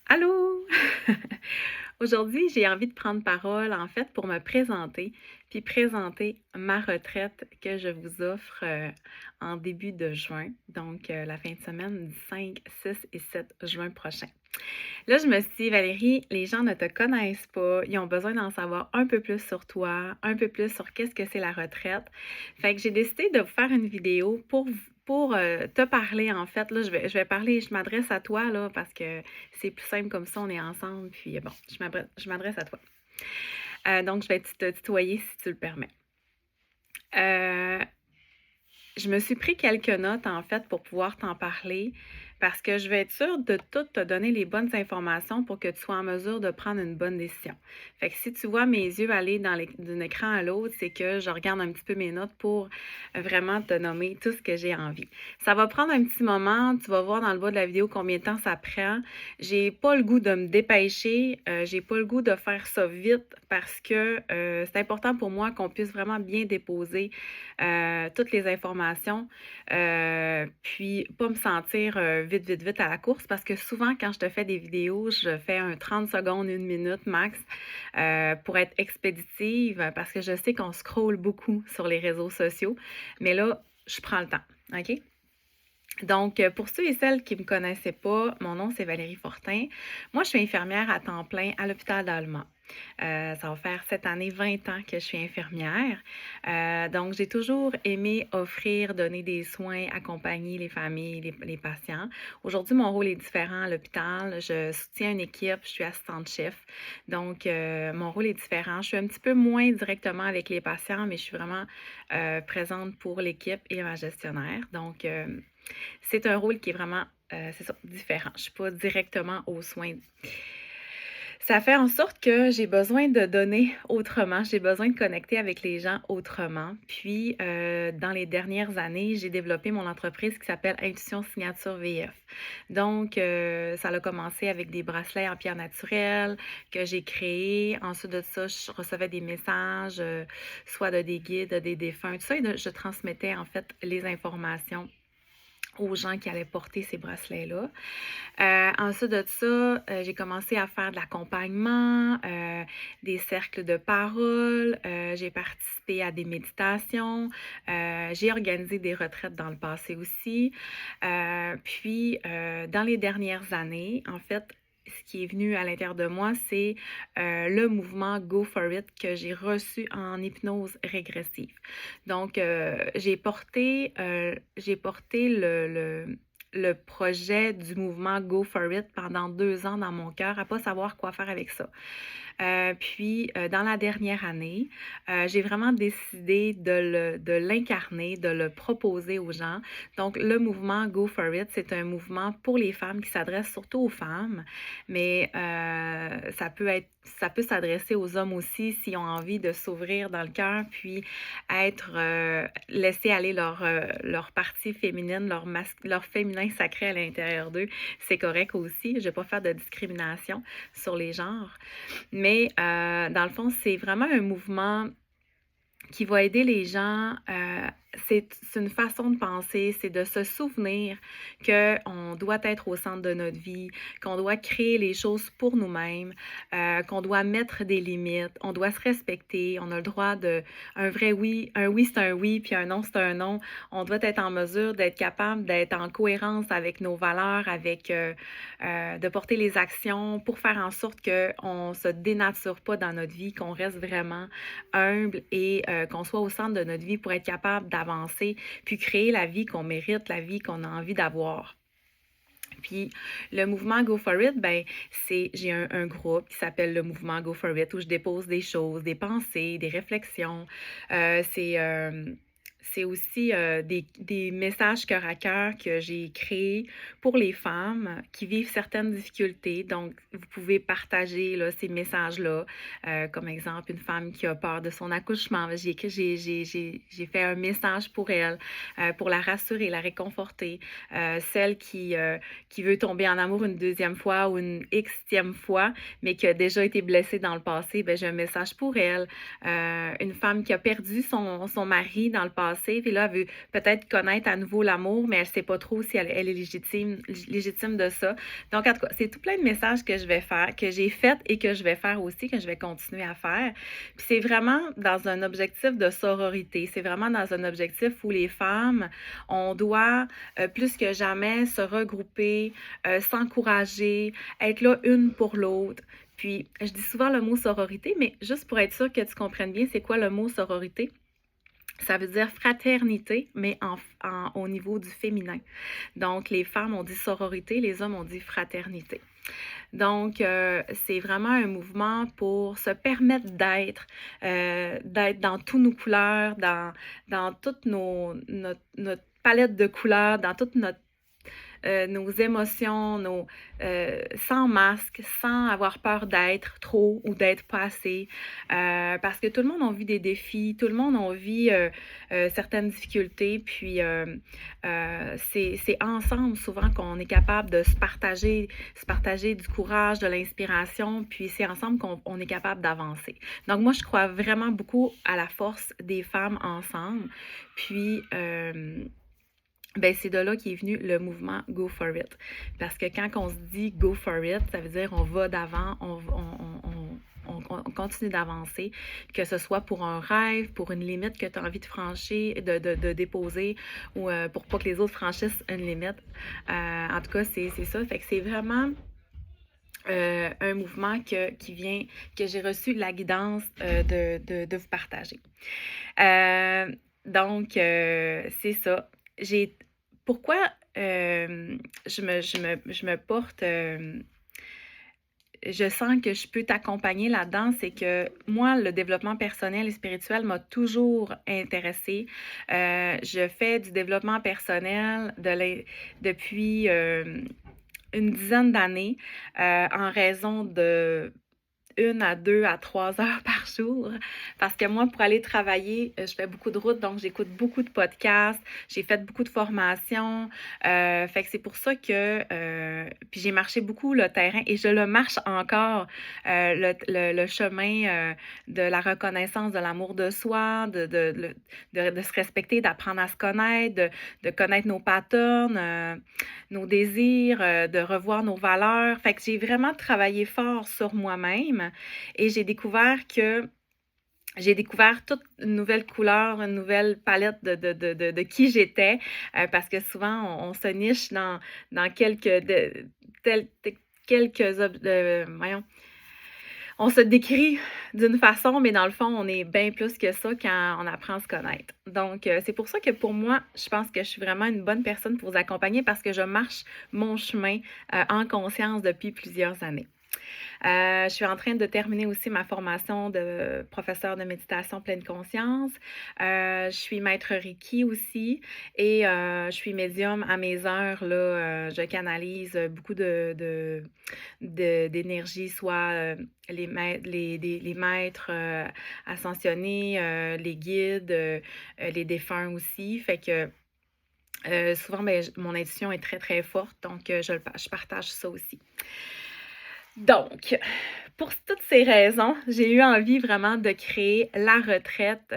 Allô! Aujourd'hui, j'ai envie de prendre parole, en fait, pour me présenter, puis présenter ma retraite que je vous offre en début de juin, donc la fin de semaine du 5, 6 et 7 juin prochain. Là, je me suis dit, Valérie, les gens ne te connaissent pas, ils ont besoin d'en savoir un peu plus sur toi, un peu plus sur qu'est-ce que c'est la retraite. Fait que j'ai décidé de vous faire une vidéo pour te parler, en fait. Là, je vais parler, je m'adresse à toi, là, parce que c'est plus simple comme ça, on est ensemble, puis bon, je m'adresse à toi. Donc, je vais te tutoyer si tu le permets. Euh, je me suis pris quelques notes, en fait, pour pouvoir t'en parler parce que je vais être sûre de tout te donner les bonnes informations pour que tu sois en mesure de prendre une bonne décision. Fait que si tu vois mes yeux aller d'un écran à l'autre, c'est que je regarde un petit peu mes notes pour vraiment te nommer tout ce que j'ai envie. Ça va prendre un petit moment, tu vas voir dans le bas de la vidéo combien de temps ça prend. J'ai pas le goût de me dépêcher, j'ai pas le goût de faire ça vite parce que c'est important pour moi qu'on puisse vraiment bien déposer toutes les informations, puis pas me sentir vite, vite, vite à la course parce que souvent, quand je te fais des vidéos, je fais un 30 secondes, une minute max pour être expéditive parce que je sais qu'on scrolle beaucoup sur les réseaux sociaux, mais là, je prends le temps, OK? Donc, pour ceux et celles qui ne me connaissaient pas, mon nom c'est Valérie Fortin. Moi, je suis infirmière à temps plein à l'hôpital d'Alma. Ça va faire cette année 20 ans que je suis infirmière. Donc, j'ai toujours aimé offrir, donner des soins, accompagner les familles, les patients. Aujourd'hui, mon rôle est différent à l'hôpital. Je soutiens une équipe, je suis assistante-chef. Donc, mon rôle est différent. Je suis un petit peu moins directement avec les patients, mais je suis vraiment présente pour l'équipe et ma gestionnaire. Donc, c'est un rôle qui est vraiment, c'est ça, différent. Je ne suis pas directement aux soins. Ça fait en sorte que j'ai besoin de donner autrement, j'ai besoin de connecter avec les gens autrement. Puis, dans les dernières années, j'ai développé mon entreprise qui s'appelle Intuition Signature VF. Donc, ça a commencé avec des bracelets en pierre naturelle que j'ai créés. Ensuite de ça, je recevais des messages, soit de des guides, des défunts, tout ça, et je transmettais en fait les informations aux gens qui allaient porter ces bracelets-là. Ensuite de ça, j'ai commencé à faire de l'accompagnement, des cercles de parole, j'ai participé à des méditations, j'ai organisé des retraites dans le passé aussi. Puis, dans les dernières années, en fait, ce qui est venu à l'intérieur de moi, c'est le mouvement Go for It que j'ai reçu en hypnose régressive. Donc, j'ai porté le projet du mouvement Go for It pendant 2 ans dans mon cœur, à pas savoir quoi faire avec ça. Puis, dans la dernière année, j'ai vraiment décidé de l'incarner, de le proposer aux gens. Donc, le mouvement Go for It, c'est un mouvement pour les femmes qui s'adresse surtout aux femmes, mais ça peut s'adresser aux hommes aussi s'ils ont envie de s'ouvrir dans le cœur, puis laisser aller leur partie féminine, leur féminin sacré à l'intérieur d'eux. C'est correct aussi. Je ne vais pas faire de discrimination sur les genres. Mais dans le fond, c'est vraiment un mouvement qui va aider les gens. C'est une façon de penser, c'est de se souvenir qu'on doit être au centre de notre vie, qu'on doit créer les choses pour nous-mêmes, qu'on doit mettre des limites, on doit se respecter, on a le droit de un vrai oui, un oui c'est un oui, puis un non c'est un non. On doit être en mesure d'être capable d'être en cohérence avec nos valeurs, avec de porter les actions pour faire en sorte qu'on ne se dénature pas dans notre vie, qu'on reste vraiment humble et qu'on soit au centre de notre vie pour être capable d'avancer, puis créer la vie qu'on mérite, la vie qu'on a envie d'avoir. Puis le mouvement Go for It, j'ai un groupe qui s'appelle le mouvement Go for It où je dépose des choses, des pensées, des réflexions. C'est aussi des messages cœur à cœur que j'ai créés pour les femmes qui vivent certaines difficultés. Donc, vous pouvez partager là, ces messages-là. Comme exemple, une femme qui a peur de son accouchement. J'ai fait un message pour elle, pour la rassurer, la réconforter. Celle qui veut tomber en amour une deuxième fois ou une xtième fois, mais qui a déjà été blessée dans le passé, j'ai un message pour elle. Une femme qui a perdu son mari dans le passé, passé, puis là, elle veut peut-être connaître à nouveau l'amour, mais elle sait pas trop si elle est légitime de ça. Donc, en tout cas, c'est tout plein de messages que je vais faire, que j'ai fait et que je vais faire aussi, que je vais continuer à faire. Puis c'est vraiment dans un objectif de sororité. C'est vraiment dans un objectif où les femmes, on doit plus que jamais se regrouper, s'encourager, être là une pour l'autre. Puis, je dis souvent le mot sororité, mais juste pour être sûr que tu comprennes bien c'est quoi le mot sororité. Ça veut dire fraternité, mais au niveau du féminin. Donc, les femmes ont dit sororité, les hommes ont dit fraternité. Donc, c'est vraiment un mouvement pour se permettre d'être dans toutes nos couleurs, dans toute notre palette de couleurs, dans toute nos émotions, sans masque, sans avoir peur d'être trop ou d'être pas assez. Parce que tout le monde a vu des défis, tout le monde a vu certaines difficultés, puis c'est ensemble souvent qu'on est capable de se partager du courage, de l'inspiration, puis c'est ensemble qu'on est capable d'avancer. Donc moi, je crois vraiment beaucoup à la force des femmes ensemble, puis ben, c'est de là qu'est venu le mouvement Go for it. Parce que quand on se dit Go for it, ça veut dire on va d'avant, on continue d'avancer, que ce soit pour un rêve, pour une limite que tu as envie de franchir, de déposer, ou pour pas que les autres franchissent une limite. En tout cas, c'est ça. Fait que c'est vraiment un mouvement que j'ai reçu la guidance de vous partager. Donc, c'est ça. Pourquoi je me porte, je sens que je peux t'accompagner là-dedans, c'est que moi, le développement personnel et spirituel m'a toujours intéressée. Je fais du développement personnel depuis une dizaine d'années en raison de 1 à 2 à 3 heures par jour. Parce que moi, pour aller travailler, je fais beaucoup de routes, donc j'écoute beaucoup de podcasts, j'ai fait beaucoup de formations. Fait que c'est pour ça que... puis j'ai marché beaucoup le terrain et je le marche encore, le chemin de la reconnaissance de l'amour de soi, de se respecter, d'apprendre à se connaître, de connaître nos patterns, nos désirs, de revoir nos valeurs. Fait que j'ai vraiment travaillé fort sur moi-même et j'ai découvert toute une nouvelle couleur, une nouvelle palette de qui j'étais, parce que souvent, on se niche dans voyons, on se décrit d'une façon, mais dans le fond, on est bien plus que ça quand on apprend à se connaître. Donc, c'est pour ça que pour moi, je pense que je suis vraiment une bonne personne pour vous accompagner parce que je marche mon chemin en conscience depuis plusieurs années. Je suis en train de terminer aussi ma formation de professeur de méditation pleine conscience. Je suis maître Reiki aussi et je suis médium à mes heures. Là, je canalise beaucoup d'énergie, soit les maîtres ascensionnés, les guides, les défunts aussi. Fait que souvent, ben, mon intuition est très, très forte, donc je partage ça aussi. Donc, pour toutes ces raisons, j'ai eu envie vraiment de créer la retraite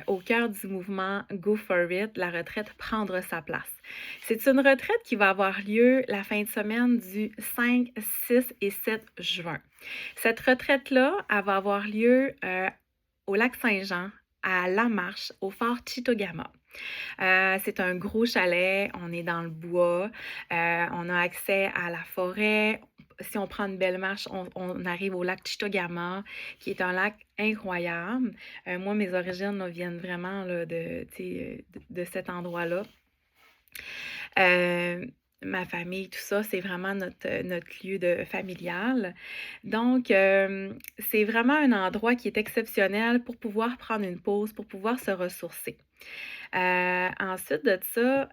au cœur du mouvement Go for it, la retraite Prendre sa place. C'est une retraite qui va avoir lieu la fin de semaine du 5, 6 et 7 juin. Cette retraite-là, elle va avoir lieu au lac Saint-Jean, à La Marche, au fort Chitogama. C'est un gros chalet, on est dans le bois, on a accès à la forêt. Si on prend une belle marche, on arrive au lac Chitogama, qui est un lac incroyable. Moi, mes origines là, viennent vraiment là, de cet endroit-là. Ma famille, tout ça, c'est vraiment notre lieu familial. Donc, c'est vraiment un endroit qui est exceptionnel pour pouvoir prendre une pause, pour pouvoir se ressourcer. Ensuite de ça,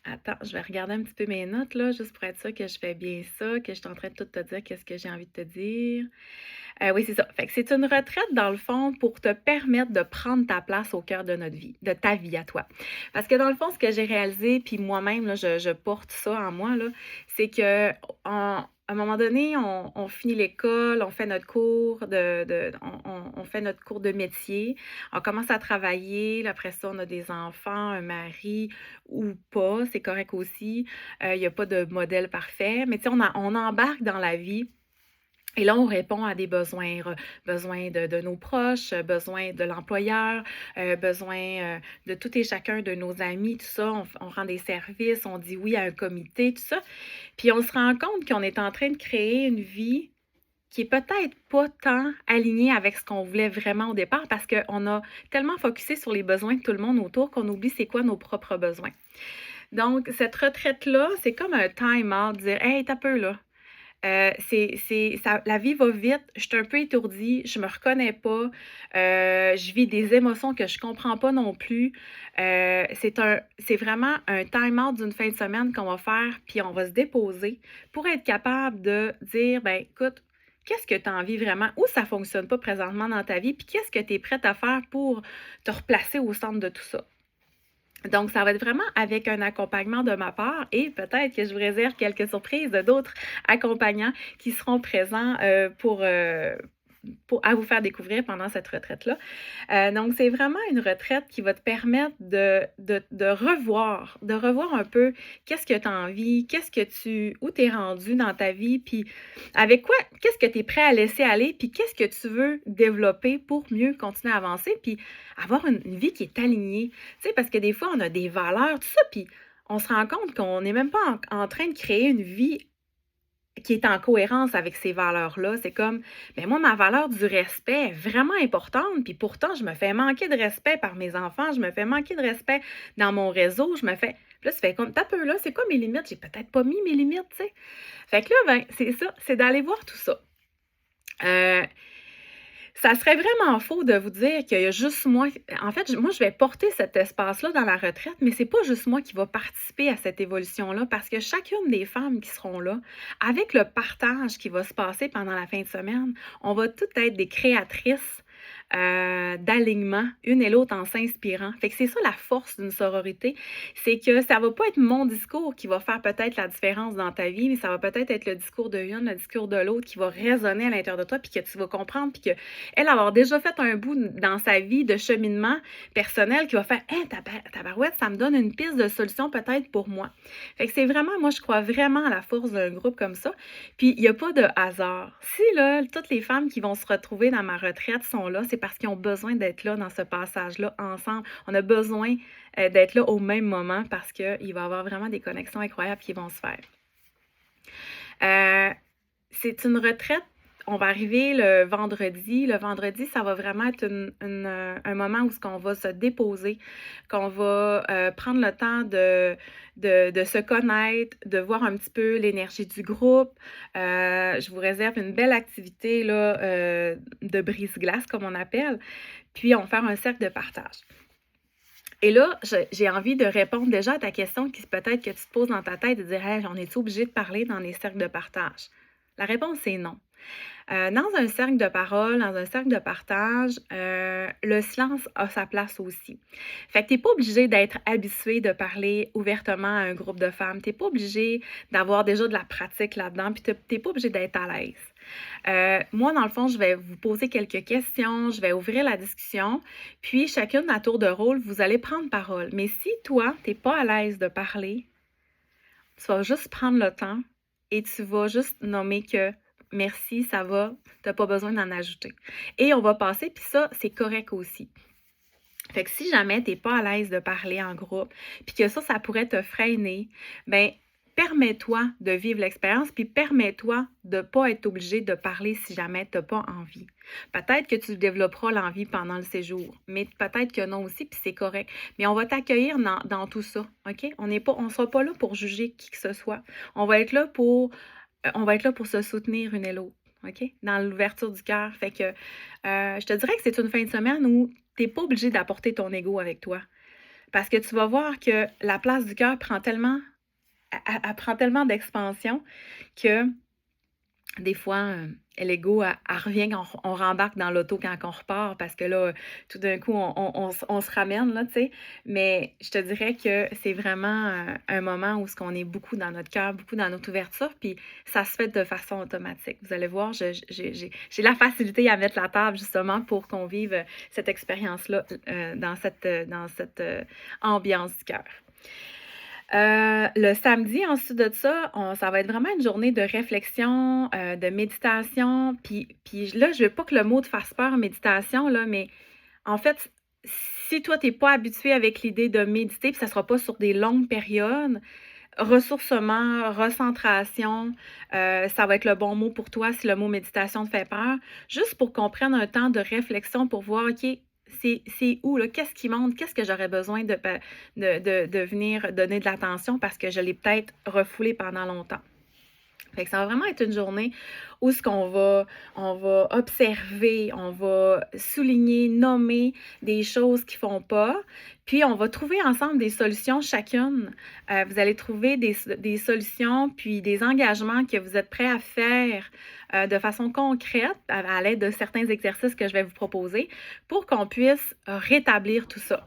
attends, je vais regarder un petit peu mes notes, là, juste pour être sûre que je fais bien ça, que je suis en train de tout te dire qu'est-ce que j'ai envie de te dire. Oui, c'est ça. Fait que c'est une retraite, dans le fond, pour te permettre de prendre ta place au cœur de notre vie, de ta vie à toi. Parce que dans le fond, ce que j'ai réalisé, puis moi-même, là, je porte ça en moi, là, c'est que à un moment donné, on finit l'école, on fait notre cours on fait notre cours de métier, on commence à travailler, là, après ça, on a des enfants, un mari ou pas, c'est correct aussi. Il y a pas de modèle parfait, mais tu sais, on embarque dans la vie et là, on répond à des besoins, besoins de nos proches, besoins de l'employeur, besoins de tout et chacun de nos amis, tout ça. On rend des services, on dit oui à un comité, tout ça. Puis on se rend compte qu'on est en train de créer une vie qui est peut-être pas tant alignée avec ce qu'on voulait vraiment au départ parce qu'on a tellement focusé sur les besoins de tout le monde autour qu'on oublie c'est quoi nos propres besoins. Donc, cette retraite-là, c'est comme un time-out, dire hey, t'as peu là. La vie va vite, je suis un peu étourdie, je me reconnais pas, je vis des émotions que je comprends pas non plus. C'est vraiment un time-out d'une fin de semaine qu'on va faire, puis on va se déposer pour être capable de dire, ben écoute, qu'est-ce que tu as envie vraiment, où ça fonctionne pas présentement dans ta vie, puis qu'est-ce que tu es prête à faire pour te replacer au centre de tout ça. Donc, ça va être vraiment avec un accompagnement de ma part et peut-être que je vous réserve quelques surprises de d'autres accompagnants qui seront présents à vous faire découvrir pendant cette retraite-là. Donc, c'est vraiment une retraite qui va te permettre de revoir un peu qu'est-ce que tu as envie, où tu es rendu dans ta vie, puis avec quoi, qu'est-ce que tu es prêt à laisser aller, puis qu'est-ce que tu veux développer pour mieux continuer à avancer, puis avoir une vie qui est alignée. Tu sais, parce que des fois, on a des valeurs, tout ça, puis on se rend compte qu'on n'est même pas en train de créer une vie qui est en cohérence avec ces valeurs-là. C'est comme, ben moi, ma valeur du respect est vraiment importante, puis pourtant, je me fais manquer de respect par mes enfants, je me fais manquer de respect dans mon réseau, je me fais... Là, ça fait comme, t'as peu là, c'est quoi mes limites? J'ai peut-être pas mis mes limites, tu sais. Fait que là, ben, c'est ça, c'est d'aller voir tout ça. Ça serait vraiment faux de vous dire qu'il y a juste moi. En fait, moi, je vais porter cet espace-là dans la retraite, mais c'est pas juste moi qui va participer à cette évolution-là parce que chacune des femmes qui seront là, avec le partage qui va se passer pendant la fin de semaine, on va toutes être des créatrices d'alignement, une et l'autre en s'inspirant. Fait que c'est ça la force d'une sororité, c'est que ça va pas être mon discours qui va faire peut-être la différence dans ta vie, mais ça va peut-être être le discours de l'une, le discours de l'autre qui va résonner à l'intérieur de toi, puis que tu vas comprendre, puis qu'elle va avoir déjà fait un bout dans sa vie de cheminement personnel qui va faire « Hein, tabarouette, ça me donne une piste de solution peut-être pour moi. » Fait que c'est vraiment, moi je crois vraiment à la force d'un groupe comme ça, puis il n'y a pas de hasard. Si là, toutes les femmes qui vont se retrouver dans ma retraite sont là, c'est parce qu'ils ont besoin d'être là dans ce passage-là ensemble. On a besoin d'être là au même moment parce qu'il va y avoir vraiment des connexions incroyables qui vont se faire. C'est une retraite. On va arriver le vendredi. Le vendredi, ça va vraiment être un moment où on va se déposer, qu'on va prendre le temps de se connaître, de voir un petit peu l'énergie du groupe. Je vous réserve une belle activité là, de brise-glace, comme on appelle. Puis, on va faire un cercle de partage. Et là, j'ai envie de répondre déjà à ta question qui peut-être que tu te poses dans ta tête de dire hey, « on est-tu obligé de parler dans les cercles de partage? » La réponse est non. Dans un cercle de parole, dans un cercle de partage, le silence a sa place aussi. Fait que tu n'es pas obligé d'être habitué de parler ouvertement à un groupe de femmes. Tu n'es pas obligé d'avoir déjà de la pratique là-dedans, puis tu n'es pas obligé d'être à l'aise. Moi, dans le fond, je vais vous poser quelques questions, je vais ouvrir la discussion, puis chacune à tour de rôle, vous allez prendre parole. Mais si toi, tu n'es pas à l'aise de parler, tu vas juste prendre le temps et tu vas juste nommer que merci, ça va, tu n'as pas besoin d'en ajouter. Et on va passer, puis ça, c'est correct aussi. Fait que si jamais tu n'es pas à l'aise de parler en groupe, puis que ça pourrait te freiner, ben permets-toi de vivre l'expérience, puis permets-toi de ne pas être obligé de parler si jamais tu n'as pas envie. Peut-être que tu développeras l'envie pendant le séjour, mais peut-être que non aussi, puis c'est correct. Mais on va t'accueillir dans tout ça, OK? On ne sera pas là pour juger qui que ce soit. On va être là pour se soutenir une et l'autre, OK? Dans l'ouverture du cœur. Fait que je te dirais que c'est une fin de semaine où tu n'es pas obligé d'apporter ton ego avec toi. Parce que tu vas voir que la place du cœur prend tellement d'expansion que Des fois, l'ego, elle revient quand on rembarque dans l'auto quand on repart parce que là, tout d'un coup, on se ramène là, tu sais? Mais je te dirais que c'est vraiment, un moment où ce qu'on est beaucoup dans notre cœur, beaucoup dans notre ouverture, puis ça se fait de façon automatique. Vous allez voir, j'ai la facilité à mettre la table justement pour qu'on vive, cette expérience-là, dans cette ambiance du cœur. Le samedi, ensuite de ça, ça va être vraiment une journée de réflexion, de méditation. Puis là, je veux pas que le mot te fasse peur, méditation, là, mais en fait, si toi, tu es pas habitué avec l'idée de méditer, puis ça sera pas sur des longues périodes, ressourcement, recentration, ça va être le bon mot pour toi si le mot méditation te fait peur. Juste pour qu'on prenne un temps de réflexion pour voir, OK, c'est où, là? Qu'est-ce qui monte? Qu'est-ce que j'aurais besoin de venir donner de l'attention parce que je l'ai peut-être refoulé pendant longtemps? Fait que ça va vraiment être une journée où ce qu'on va on va observer, on va souligner, nommer des choses qui font pas, puis on va trouver ensemble des solutions chacune. Vous allez trouver des solutions, puis des engagements que vous êtes prêts à faire, de façon concrète à l'aide de certains exercices que je vais vous proposer pour qu'on puisse rétablir tout ça.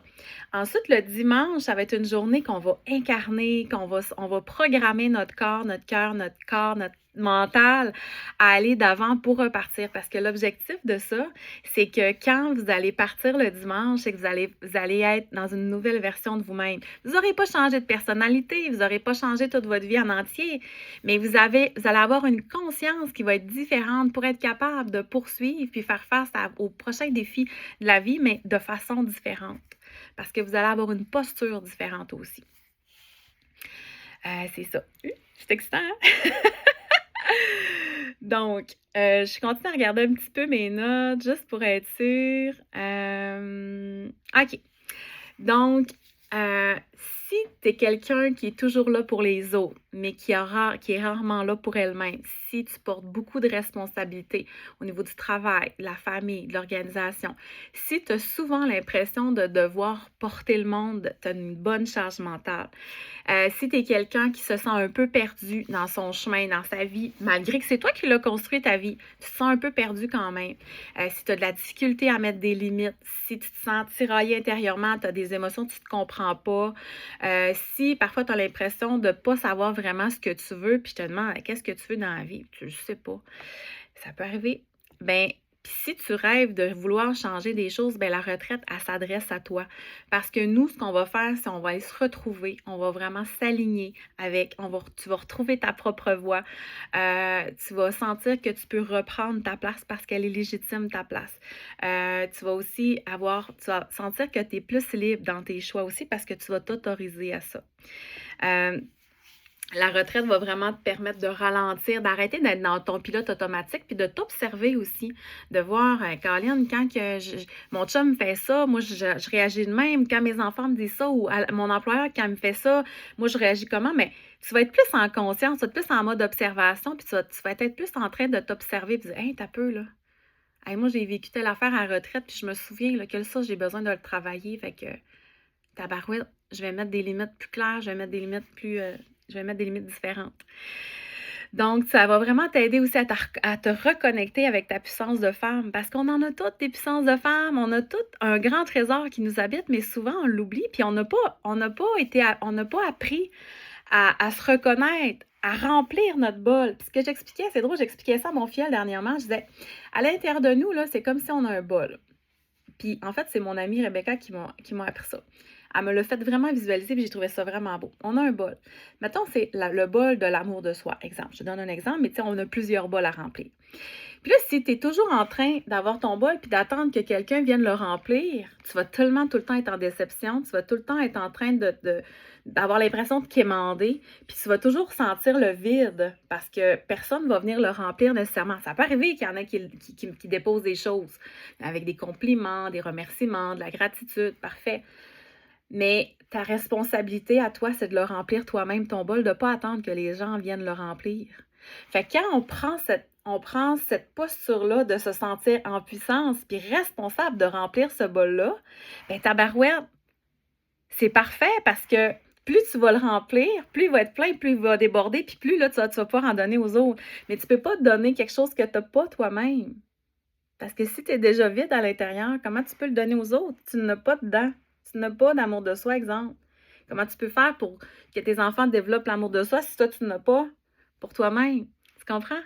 Ensuite, le dimanche, ça va être une journée qu'on va incarner, on va programmer notre corps, notre corps, notre mental à aller d'avant pour repartir. Parce que l'objectif de ça, c'est que quand vous allez partir le dimanche, c'est que vous allez être dans une nouvelle version de vous-même. Vous n'aurez pas changé de personnalité, vous n'aurez pas changé toute votre vie en entier, mais vous allez avoir une conscience qui va être différente pour être capable de poursuivre puis faire face aux prochains défis de la vie, mais de façon différente parce que vous allez avoir une posture différente aussi. C'est ça. C'est excitant, hein? Donc, je continue à regarder un petit peu mes notes juste pour être sûre. OK. Donc, euh, si tu es quelqu'un qui est toujours là pour les autres, mais qui est rarement là pour elle-même, si tu portes beaucoup de responsabilités au niveau du travail, de la famille, de l'organisation, si tu as souvent l'impression de devoir porter le monde, tu as une bonne charge mentale. Si tu es quelqu'un qui se sent un peu perdu dans son chemin, dans sa vie, malgré que c'est toi qui l'as construit ta vie, tu te sens un peu perdu quand même. Si tu as de la difficulté à mettre des limites, si tu te sens tiraillé intérieurement, tu as des émotions, tu ne te comprends pas, si parfois tu as l'impression de ne pas savoir vraiment ce que tu veux, puis je te demande qu'est-ce que tu veux dans la vie, tu ne sais pas. Ça peut arriver. Ben, puis si tu rêves de vouloir changer des choses, ben la retraite, elle s'adresse à toi. Parce que nous, ce qu'on va faire, c'est on va aller se retrouver, on va vraiment s'aligner avec, tu vas retrouver ta propre voix. Tu vas sentir que tu peux reprendre ta place parce qu'elle est légitime, ta place. Tu vas aussi tu vas sentir que tu es plus libre dans tes choix aussi parce que tu vas t'autoriser à ça. La retraite va vraiment te permettre de ralentir, d'arrêter d'être dans ton pilote automatique, puis de t'observer aussi, de voir, Caroline, quand que mon chum me fait ça, moi, je réagis de même. Quand mes enfants me disent ça, ou mon employeur, quand il me fait ça, moi, je réagis comment? Mais tu vas être plus en conscience, tu vas être plus en mode observation, puis tu vas être plus en train de t'observer, puis dire, hey, t'as peu, là. Hey, moi, j'ai vécu telle affaire à la retraite, puis je me souviens là, que ça, j'ai besoin de le travailler. Fait que, tabarouette, je vais mettre des limites plus claires, je vais mettre des limites différentes. Donc, ça va vraiment t'aider aussi à te reconnecter avec ta puissance de femme, parce qu'on en a toutes des puissances de femme, on a toutes un grand trésor qui nous habite, mais souvent on l'oublie, puis on n'a pas appris à se reconnaître, à remplir notre bol. Puis ce que j'expliquais, c'est drôle, j'expliquais ça à mon fiel dernièrement, je disais, à l'intérieur de nous, là, c'est comme si on a un bol. Puis en fait, c'est mon amie Rebecca qui m'a appris ça. Elle me l'a fait vraiment visualiser, puis j'ai trouvé ça vraiment beau. On a un bol. Mettons, c'est le bol de l'amour de soi. Exemple, je te donne un exemple, mais tu sais, on a plusieurs bols à remplir. Puis là, si tu es toujours en train d'avoir ton bol puis d'attendre que quelqu'un vienne le remplir, tu vas tellement tout le temps être en déception, tu vas tout le temps être en train d'avoir l'impression de quémander, puis tu vas toujours sentir le vide parce que personne ne va venir le remplir nécessairement. Ça peut arriver qu'il y en a qui déposent des choses avec des compliments, des remerciements, de la gratitude, parfait. Mais ta responsabilité à toi, c'est de le remplir toi-même, ton bol, de ne pas attendre que les gens viennent le remplir. Fait que quand on prend cette posture-là de se sentir en puissance puis responsable de remplir ce bol-là, bien, tabarouette, c'est parfait parce que plus tu vas le remplir, plus il va être plein, plus il va déborder, puis plus là, tu vas pouvoir en donner aux autres. Mais tu peux pas donner quelque chose que tu n'as pas toi-même. Parce que si tu es déjà vide à l'intérieur, comment tu peux le donner aux autres? Tu n'as pas dedans. Tu n'as pas d'amour de soi, exemple. Comment tu peux faire pour que tes enfants développent l'amour de soi si toi, tu n'as pas pour toi-même? Tu comprends?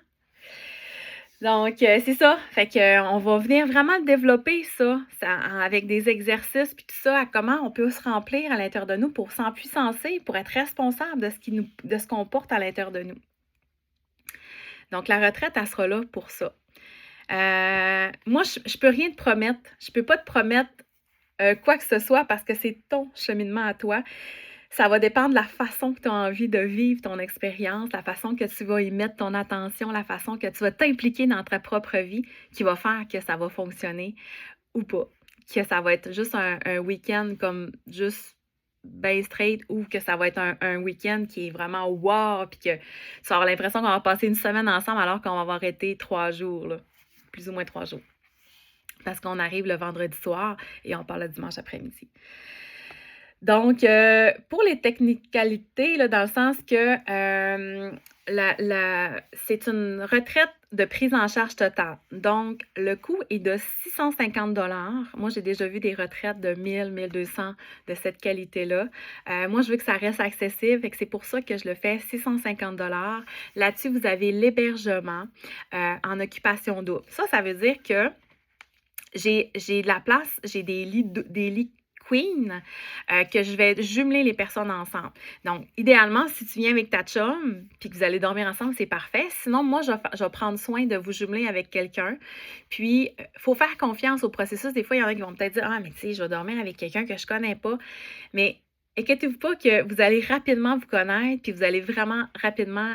Donc, c'est ça. Fait que, on va venir vraiment développer ça avec des exercices puis tout ça, à comment on peut se remplir à l'intérieur de nous pour s'empuissancer, pour être responsable de ce qu'on porte à l'intérieur de nous. Donc, la retraite, elle sera là pour ça. Moi, je peux rien te promettre. Je peux pas te promettre quoi que ce soit parce que c'est ton cheminement à toi. Ça va dépendre de la façon que tu as envie de vivre ton expérience, la façon que tu vas y mettre ton attention, la façon que tu vas t'impliquer dans ta propre vie qui va faire que ça va fonctionner ou pas. Que ça va être juste un week-end comme juste ben straight ou que ça va être un week-end qui est vraiment wow puis que tu vas avoir l'impression qu'on va passer une semaine ensemble alors qu'on va arrêter 3 jours, là, plus ou moins 3 jours. Parce qu'on arrive le vendredi soir et on part le dimanche après-midi. Donc, pour les technicalités, là, dans le sens que c'est une retraite de prise en charge totale. Donc, le coût est de 650 $. Moi, j'ai déjà vu des retraites de 1000, 1200 de cette qualité-là. Moi, je veux que ça reste accessible, et que c'est pour ça que je le fais 650 $. Là-dessus, vous avez l'hébergement en occupation double. Ça veut dire que j'ai de la place, j'ai des lits queen que je vais jumeler les personnes ensemble. Donc, idéalement, si tu viens avec ta chum puis que vous allez dormir ensemble, c'est parfait. Sinon, moi, je vais prendre soin de vous jumeler avec quelqu'un. Puis, il faut faire confiance au processus. Des fois, il y en a qui vont peut-être dire « Ah, mais tu sais, je vais dormir avec quelqu'un que je connais pas. » Mais inquiétez-vous pas que vous allez rapidement vous connaître puis vous allez vraiment rapidement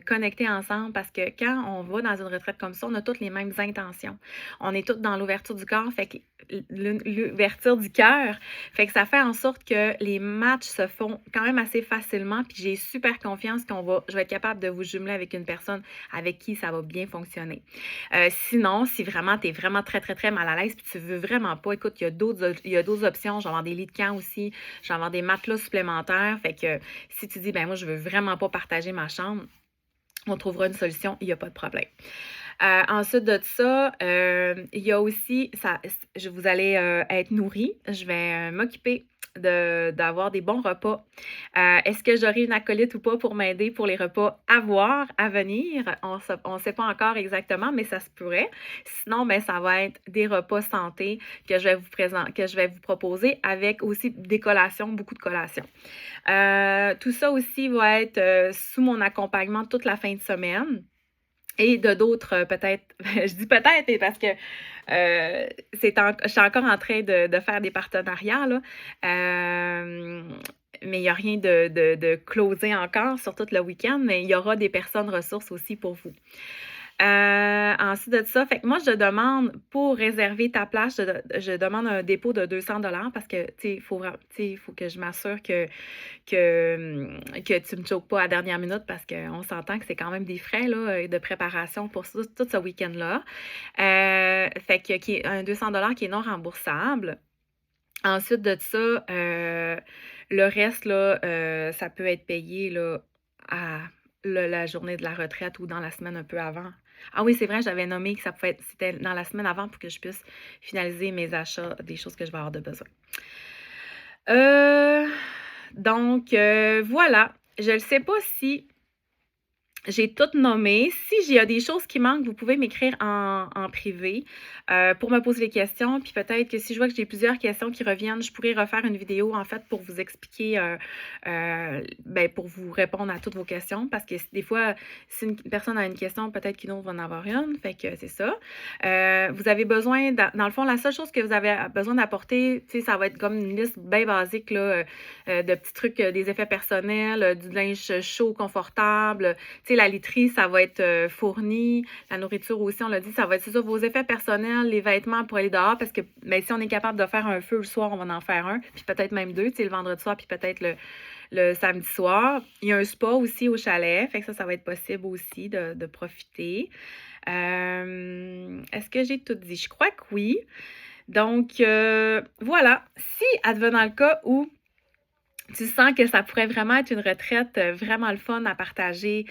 connecter ensemble parce que quand on va dans une retraite comme ça, on a toutes les mêmes intentions. On est toutes dans l'ouverture du corps, fait que l'ouverture du cœur, fait que ça fait en sorte que les matchs se font quand même assez facilement puis j'ai super confiance je vais être capable de vous jumeler avec une personne avec qui ça va bien fonctionner. Sinon, si vraiment tu es vraiment très, très, très mal à l'aise puis tu veux vraiment pas, écoute, il y a d'autres options. Je vais avoir des lits de camp aussi. Je vais avoir des matelas supplémentaires. Fait que si tu dis, ben moi, je veux vraiment pas partager ma chambre, on trouvera une solution, il n'y a pas de problème. Ensuite de ça, il y a aussi, vous allez être nourris. Je vais m'occuper d'avoir des bons repas. Est-ce que j'aurai une acolyte ou pas pour m'aider pour les repas à venir? On ne sait pas encore exactement, mais ça se pourrait. Sinon, ben, ça va être des repas santé que je vais vous proposer avec aussi des collations, beaucoup de collations. Tout ça aussi va être sous mon accompagnement toute la fin de semaine. Et de d'autres, peut-être, je dis peut-être parce que je suis encore en train de faire des partenariats, là. Mais il n'y a rien de closé encore sur tout le week-end, mais il y aura des personnes ressources aussi pour vous. Ensuite de ça, fait que moi, je demande pour réserver ta place, je demande un dépôt de 200 $ parce que, il faut que je m'assure que tu ne me choques pas à la dernière minute parce qu'on s'entend que c'est quand même des frais là, de préparation pour tout ce week-end-là. Fait que qui est un 200 $ qui est non remboursable. Ensuite de ça, le reste, là, ça peut être payé là, à la journée de la retraite ou dans la semaine un peu avant. Ah oui, c'est vrai, j'avais nommé que c'était dans la semaine avant pour que je puisse finaliser mes achats des choses que je vais avoir de besoin. Donc, voilà. Je ne sais pas si j'ai tout nommé. Si y a des choses qui manquent, vous pouvez m'écrire en privé pour me poser des questions. Puis peut-être que si je vois que j'ai plusieurs questions qui reviennent, je pourrais refaire une vidéo en fait pour vous expliquer, pour vous répondre à toutes vos questions. Parce que des fois, si une personne a une question, peut-être qu'une autre va en avoir une. Fait que c'est ça. Vous avez besoin, dans le fond, la seule chose que vous avez besoin d'apporter, tu sais, ça va être comme une liste bien basique là, de petits trucs, des effets personnels, du linge chaud, confortable. Tu sais, la literie, ça va être fourni. La nourriture aussi, on l'a dit, ça va être ça, vos effets personnels, les vêtements pour aller dehors, parce que si on est capable de faire un feu le soir, on va en faire un, puis peut-être même deux, tu sais, le vendredi soir, puis peut-être le samedi soir. Il y a un spa aussi au chalet, fait que ça va être possible aussi de profiter. Est-ce que j'ai tout dit? Je crois que oui. Donc, voilà. Si, advenant le cas où tu sens que ça pourrait vraiment être une retraite, vraiment le fun à partager,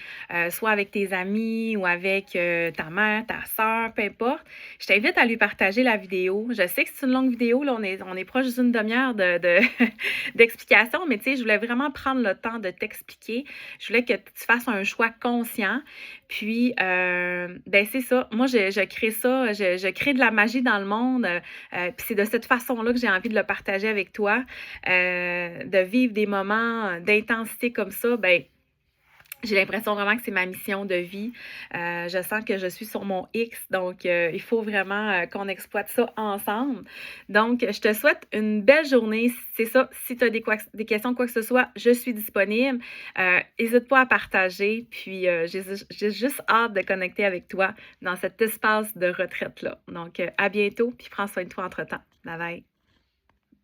soit avec tes amis ou avec, ta mère, ta sœur, peu importe, je t'invite à lui partager la vidéo. Je sais que c'est une longue vidéo, là, on est proche d'une demi-heure de d'explication, mais tu sais, je voulais vraiment prendre le temps de t'expliquer. Je voulais que tu fasses un choix conscient. Puis, ben, c'est ça. Moi, je crée ça, je crée de la magie dans le monde, puis c'est de cette façon-là que j'ai envie de le partager avec toi. De vivre des moments d'intensité comme ça, ben, j'ai l'impression vraiment que c'est ma mission de vie. Je sens que je suis sur mon X, donc il faut vraiment qu'on exploite ça ensemble. Donc, je te souhaite une belle journée. C'est ça, si tu as des questions, quoi que ce soit, je suis disponible. N'hésite pas à partager. Puis, j'ai juste hâte de connecter avec toi dans cet espace de retraite-là. Donc, à bientôt, puis prends soin de toi entre-temps. Bye bye.